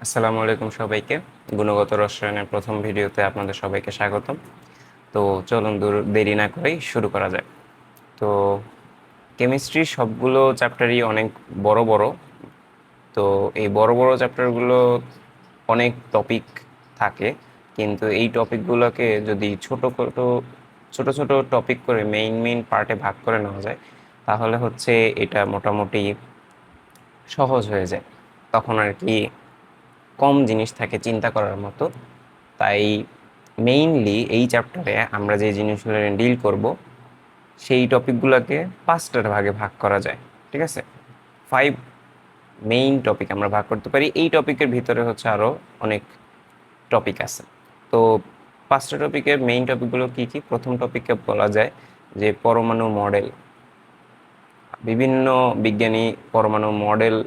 আসসালামু আলাইকুম সবাইকে। গুণগত রসায়নের প্রথম ভিডিওতে আপনাদের সবাইকে স্বাগতম। তো চলুন দেরি না করেই শুরু করা যাক। তো কেমিস্ট্রির সবগুলো চ্যাপ্টারই অনেক বড় বড়। তো এই বড় বড় চ্যাপ্টারগুলো অনেক টপিক থাকে, কিন্তু এই টপিকগুলোকে যদি ছোট ছোট টপিক করে মেইন মেইন পার্টে ভাগ করে নেওয়া যায়, তাহলে হচ্ছে এটা মোটামুটি সহজ হয়ে যায়। তখন আর কি কম জিনিস থাকে চিন্তা করার মতো। তাই মেইনলি এই চ্যাপ্টারে আমরা যে জিনিসগুলো ডিল করব সেই টপিকগুলোকে 5টা ভাগে ভাগ করা যায়। ঠিক আছে, 5 মেইন টপিক আমরা ভাগ করতে পারি। এই টপিকের ভিতরে হচ্ছে আরও অনেক টপিক আছে। তো 5টা টপিকের মেইন টপিকগুলো কি কি? প্রথম টপিককে বলা যায় যে পরমাণু মডেল। বিভিন্ন বিজ্ঞানী পরমাণু মডেল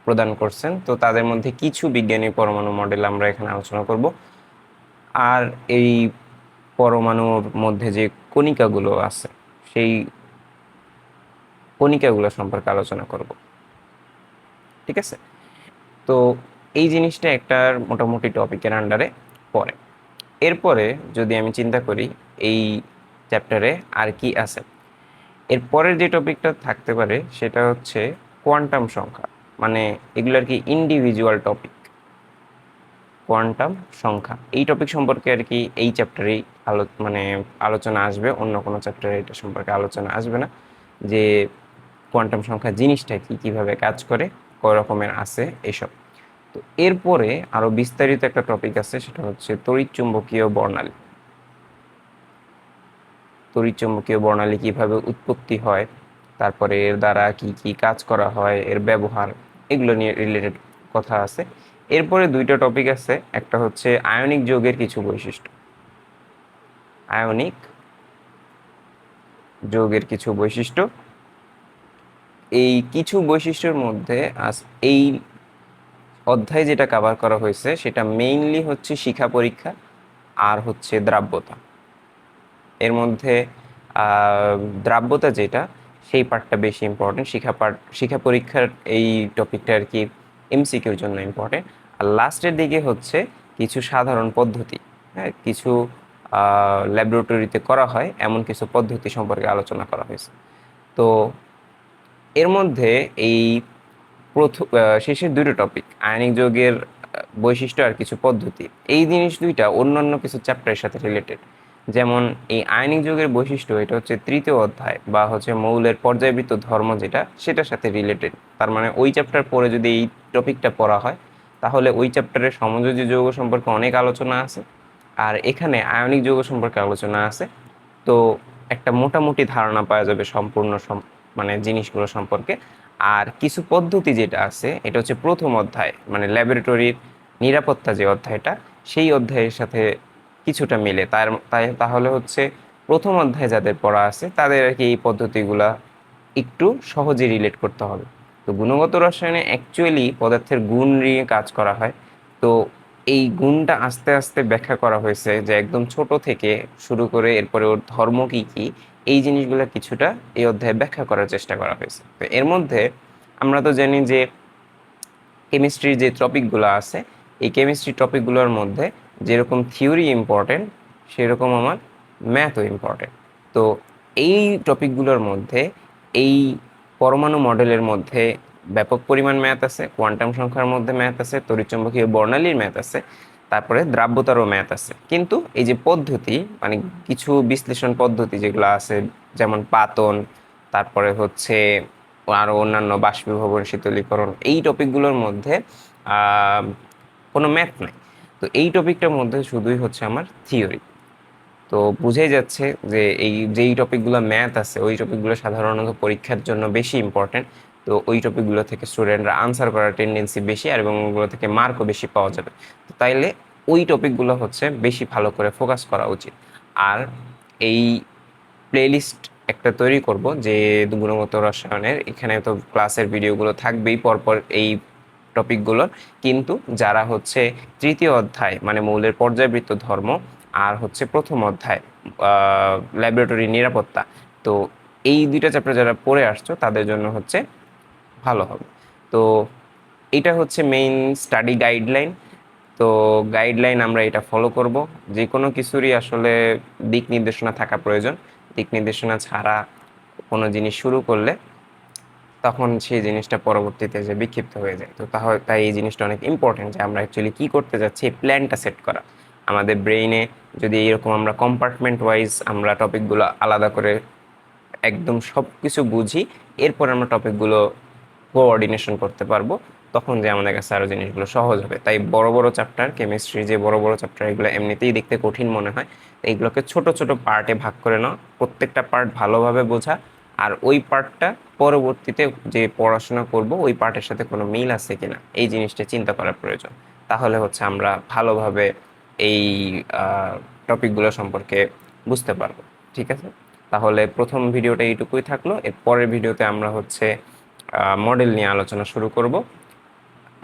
প্রদান করছেন, তো তাদের মধ্যে কিছু বিজ্ঞানী পরমাণু মডেল আমরা এখানে আলোচনা করব। আর এই পরমাণুর মধ্যে যে কণিকাগুলো আছে সেই কণিকাগুলো সম্পর্কে আলোচনা করব। ঠিক আছে, তো এই জিনিসটা একটার মোটামুটি টপিকের আন্ডারে পড়ে। এরপরে যদি আমি চিন্তা করি এই চ্যাপ্টারে আর কি আছে, এরপরের যে টপিকটা থাকতে পারে সেটা হচ্ছে কোয়ান্টাম সংখ্যা। মানে এগুলো আর কি ইন্ডিভিজুয়াল টপিক। কোয়ান্টাম সংখ্যা এই টপিক সম্পর্কে আর কি এই চ্যাপ্টারেই আলোচনা আসবে, অন্য কোনো চ্যাপ্টারে এটা সম্পর্কে আলোচনা আসবে না। যে কোয়ান্টাম সংখ্যা জিনিসটা কি, কিভাবে কাজ করে, কয় রকমের আছে এসব। তো এরপরে আরো বিস্তারিত একটা টপিক আছে, সেটা হচ্ছে তড়িৎচুম্বকীয় বর্ণালী। তড়িৎচুম্বকীয় বর্ণালী কিভাবে উৎপত্তি হয়, তারপরে এর দ্বারা কি কি কাজ করা হয়, এর ব্যবহার, এগুলো নিয়ে রিলেটেড কথা আছে। এরপরে দুইটা টপিক আছে, একটা হচ্ছে আয়নিক যৌগের কিছু বৈশিষ্ট্য। আয়নিক যৌগের কিছু বৈশিষ্ট্য, এই কিছু বৈশিষ্ট্যের মধ্যে এই অধ্যায় যেটা কভার করা হয়েছে সেটা মেইনলি হচ্ছে শিখা পরীক্ষা আর হচ্ছে দ্রাব্যতা। এর মধ্যে দ্রাব্যতা যেটা, সেই পার্টটা বেশি ইম্পর্টেন্ট। শিখা পরীক্ষার এই টপিকটা আর কি এমসিকিউর জন্য ইম্পর্টেন্ট। আর লাস্টের দিকে হচ্ছে কিছু সাধারণ পদ্ধতি, হ্যাঁ, কিছু ল্যাবরেটরিতে করা হয় এমন কিছু পদ্ধতি সম্পর্কে আলোচনা করা হয়েছে। তো এর মধ্যে এই প্রথম শেষের দুটো টপিক, আয়নিক যৌগের বৈশিষ্ট্য আর কিছু পদ্ধতি, এই জিনিস দুইটা অন্যান্য কিছু চ্যাপ্টারের সাথে রিলেটেড। যেমন এই আয়নিক যৌগের বৈশিষ্ট্য, এটা হচ্ছে তৃতীয় অধ্যায় বা হচ্ছে মৌলের পর্যায়বৃত্ত ধর্ম, যেটা সেটার সাথে রিলেটেড। তার মানে ওই চ্যাপ্টার পরে যদি এই টপিকটা পড়া হয়, তাহলে ওই চ্যাপ্টারের সমযোজী যৌগ সম্পর্কে অনেক আলোচনা আছে, আর এখানে আয়নিক যৌগ সম্পর্কে আলোচনা আছে। তো একটা মোটামুটি ধারণা পাওয়া যাবে সম্পূর্ণ মানে জিনিসগুলো সম্পর্কে। আর কিছু পদ্ধতি যেটা আছে, এটা হচ্ছে প্রথম অধ্যায়, মানে ল্যাবরেটরির নিরাপত্তা যে অধ্যায়টা, সেই অধ্যায়ের সাথে কিছুটা মিলে। তাহলে হচ্ছে প্রথম অধ্যায় যাদের পড়া আছে তাদের আর কি এই পদ্ধতিগুলা একটু সহজে রিলেট করতে হবে। তো গুণগত রসায়নে অ্যাকচুয়ালি পদার্থের গুণ নিয়ে কাজ করা হয়। তো এই গুণটা আস্তে আস্তে ব্যাখ্যা করা হয়েছে, যে একদম ছোট থেকে শুরু করে এরপরে ওর ধর্ম কি কি, এই জিনিসগুলো কিছুটা এই অধ্যায়ে ব্যাখ্যা করার চেষ্টা করা হয়েছে। তো এর মধ্যে আমরা তো জানি যে কেমিস্ট্রির যে টপিকগুলো আছে, এই কেমিস্ট্রি টপিকগুলোর মধ্যে যেরকম থিওরি ইম্পর্টেন্ট, সেরকম আমার ম্যাথও ইম্পর্টেন্ট। তো এই টপিকগুলোর মধ্যে এই পরমাণু মডেলের মধ্যে ব্যাপক পরিমাণ ম্যাথ আছে, কোয়ান্টাম সংখ্যার মধ্যে ম্যাথ আছে, তড়িৎচুম্বকীয় বর্ণালীর ম্যাথ আছে, তারপরে দ্রাব্যতারও ম্যাথ আছে। কিন্তু এই যে পদ্ধতি, মানে কিছু বিশ্লেষণ পদ্ধতি যেগুলো আছে, যেমন পাতন, তারপরে হচ্ছে আরো অন্যান্য বাষ্পীভবন, শীতলীকরণ, এই টপিকগুলোর মধ্যে আহ, কোনো ম্যাথ নাই। তো এই টপিকটার মধ্যে শুধুই হচ্ছে আমার থিওরি। তো বুঝেই যাচ্ছে যে এই যেই টপিকগুলো ম্যাথ আছে, ওই টপিকগুলো সাধারণত পরীক্ষার জন্য বেশি ইম্পর্টেন্ট। তো ওই টপিকগুলো থেকে স্টুডেন্টরা আনসার করার টেন্ডেন্সি বেশি, আর এবং ওগুলো থেকে মার্কও বেশি পাওয়া যাবে। তো তাইলে ওই টপিকগুলো হচ্ছে বেশি ভালো করে ফোকাস করা উচিত। আর এই প্লেলিস্ট একটা তৈরি করব যে গুণগত রসায়নের, এখানে তো ক্লাসের ভিডিওগুলো থাকবেই পরপর এই টপিকগুলোর। কিন্তু যারা হচ্ছে তৃতীয় অধ্যায় মানে মৌলের পর্যায়বৃত্ত ধর্ম, আর হচ্ছে প্রথম অধ্যায় ল্যাবরেটরি নিরাপত্তা, তো এই দুইটা চ্যাপ্টার যারা পড়ে আসছো তাদের জন্য হচ্ছে ভালো হবে। তো এটা হচ্ছে মেইন স্টাডি গাইডলাইন। তো গাইডলাইন আমরা এটা ফলো করব। যে কোনো কিছুরই আসলে দিক নির্দেশনা থাকা প্রয়োজন। দিক নির্দেশনা ছাড়া কোনো জিনিস শুরু করলে তখন সেই জিনিসটা পরবর্তীতে যে বিক্ষিপ্ত হয়ে যায়। তো তাই এই জিনিসটা অনেক ইম্পর্টেন্ট যে আমরা অ্যাকচুয়ালি কী করতে যাচ্ছি এই প্ল্যানটা সেট করা। আমাদের ব্রেইনে যদি এরকম আমরা কম্পার্টমেন্ট ওয়াইজ আমরা টপিকগুলো আলাদা করে একদম সব কিছু বুঝি, এরপর আমরা টপিকগুলো কোঅর্ডিনেশন করতে পারবো, তখন যে আমাদের কাছে আরও জিনিসগুলো সহজ হবে। তাই বড় বড় চ্যাপ্টার, কেমিস্ট্রি যে বড় বড় চ্যাপ্টার, এগুলো এমনিতেই দেখতে কঠিন মনে হয়। এইগুলোকে ছোট ছোট পার্টে ভাগ করে নাও, প্রত্যেকটা পার্ট ভালোভাবে বোঝা, আর ওই পার্টটা পরবর্তীতে যে পড়াশোনা করব ওই পার্টের সাথে কোনো মিল আছে কিনা এই জিনিসটা চিন্তা করার প্রয়োজন। তাহলে হচ্ছে আমরা ভালোভাবে এই টপিকগুলো সম্পর্কে বুঝতে পারবো। ঠিক আছে, তাহলে প্রথম ভিডিওটা এইটুকুই থাকলো। এর পরের ভিডিওতে আমরা হচ্ছে মডেল নিয়ে আলোচনা শুরু করব।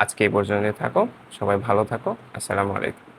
আজকে এই পর্যন্ত থাকো, সবাই ভালো থাকো। আসসালামু আলাইকুম।